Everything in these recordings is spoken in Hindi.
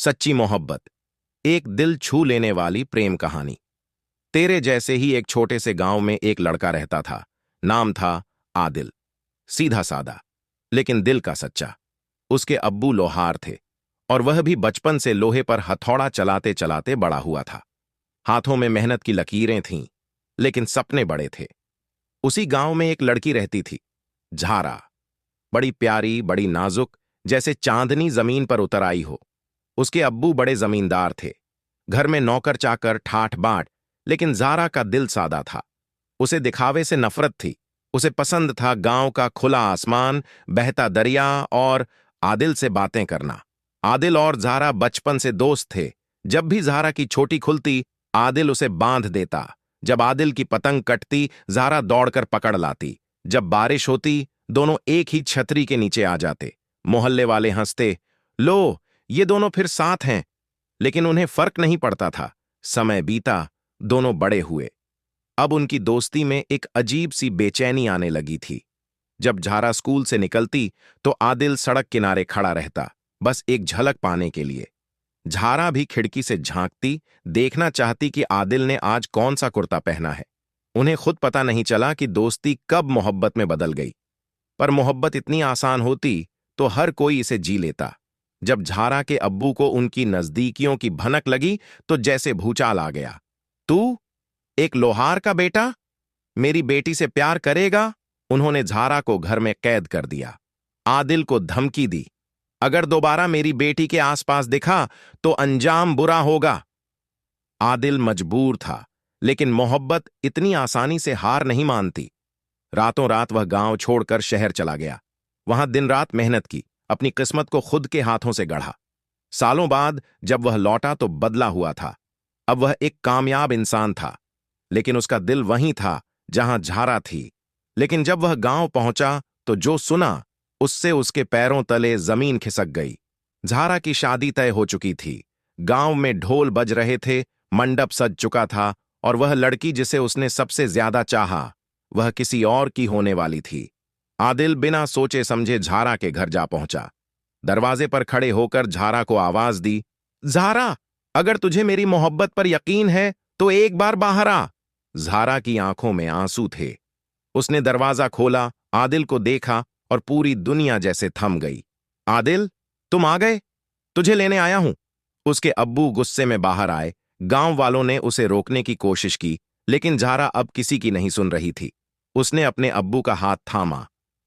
सच्ची मोहब्बत, एक दिल छू लेने वाली प्रेम कहानी। तेरे जैसे ही एक छोटे से गांव में एक लड़का रहता था। नाम था आदिल। सीधा सादा, लेकिन दिल का सच्चा। उसके अब्बू लोहार थे और वह भी बचपन से लोहे पर हथौड़ा चलाते चलाते बड़ा हुआ था। हाथों में मेहनत की लकीरें थीं, लेकिन सपने बड़े थे। उसी गांव में एक लड़की रहती थी, झारा। बड़ी प्यारी, बड़ी नाजुक, जैसे चांदनी जमीन पर उतर आई हो। उसके अब्बू बड़े जमींदार थे। घर में नौकर चाकर ठाठ बाट, लेकिन ज़ारा का दिल सादा था। उसे दिखावे से नफरत थी। उसे पसंद था गांव का खुला आसमान, बहता दरिया और आदिल से बातें करना। आदिल और ज़ारा बचपन से दोस्त थे। जब भी ज़ारा की छोटी खुलती, आदिल उसे बांध देता। जब आदिल की पतंग कटती, ज़ारा दौड़कर पकड़ लाती। जब बारिश होती, दोनों एक ही छतरी के नीचे आ जाते। मोहल्ले वाले हंसते, लो, ये दोनों फिर साथ हैं। लेकिन उन्हें फर्क नहीं पड़ता था। समय बीता, दोनों बड़े हुए। अब उनकी दोस्ती में एक अजीब सी बेचैनी आने लगी थी। जब झारा स्कूल से निकलती, तो आदिल सड़क किनारे खड़ा रहता, बस एक झलक पाने के लिए। झारा भी खिड़की से झांकती, देखना चाहती कि आदिल ने आज कौन सा कुर्ता पहना है। उन्हें खुद पता नहीं चला कि दोस्ती कब मोहब्बत में बदल गई। पर मोहब्बत इतनी आसान होती तो हर कोई इसे जी लेता। जब झारा के अब्बू को उनकी नजदीकियों की भनक लगी, तो जैसे भूचाल आ गया। तू, एक लोहार का बेटा, मेरी बेटी से प्यार करेगा? उन्होंने झारा को घर में कैद कर दिया। आदिल को धमकी दी, अगर दोबारा मेरी बेटी के आसपास दिखा तो अंजाम बुरा होगा। आदिल मजबूर था, लेकिन मोहब्बत इतनी आसानी से हार नहीं मानती। रातों रात वह गांव छोड़कर शहर चला गया। वहां दिन रात मेहनत की, अपनी किस्मत को खुद के हाथों से गढ़ा। सालों बाद जब वह लौटा तो बदला हुआ था। अब वह एक कामयाब इंसान था, लेकिन उसका दिल वहीं था जहां झारा थी। लेकिन जब वह गांव पहुंचा तो जो सुना, उससे उसके पैरों तले जमीन खिसक गई। झारा की शादी तय हो चुकी थी। गांव में ढोल बज रहे थे, मंडप सज चुका था और वह लड़की जिसे उसने सबसे ज्यादा चाहा, वह किसी और की होने वाली थी। आदिल बिना सोचे समझे झारा के घर जा पहुंचा। दरवाजे पर खड़े होकर झारा को आवाज दी, झारा, अगर तुझे मेरी मोहब्बत पर यकीन है तो एक बार बाहर आ। झारा की आंखों में आंसू थे। उसने दरवाजा खोला, आदिल को देखा और पूरी दुनिया जैसे थम गई। आदिल, तुम आ गए, तुझे लेने आया हूं। उसके अब्बू गुस्से में बाहर आए। गांव वालों ने उसे रोकने की कोशिश की, लेकिन झारा अब किसी की नहीं सुन रही थी। उसने अपने अब्बू का हाथ थामा।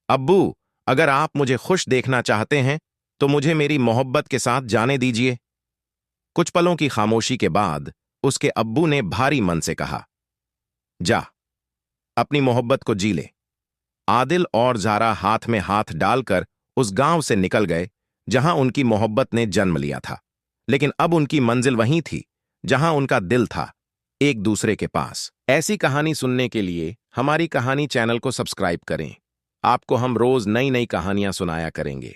अब्बू, अगर आप मुझे खुश देखना चाहते हैं तो मुझे मेरी मोहब्बत के साथ जाने दीजिए। कुछ पलों की खामोशी के बाद उसके अब्बू ने भारी मन से कहा, जा, अपनी मोहब्बत को जी ले। आदिल और ज़ारा हाथ में हाथ डालकर उस गांव से निकल गए जहां उनकी मोहब्बत ने जन्म लिया था। लेकिन अब उनकी मंजिल वहीं थी जहां उनका दिल था, एक दूसरे के पास। ऐसी कहानी सुनने के लिए हमारी कहानी चैनल को सब्सक्राइब करें। आपको हम रोज नई नई कहानियां सुनाया करेंगे।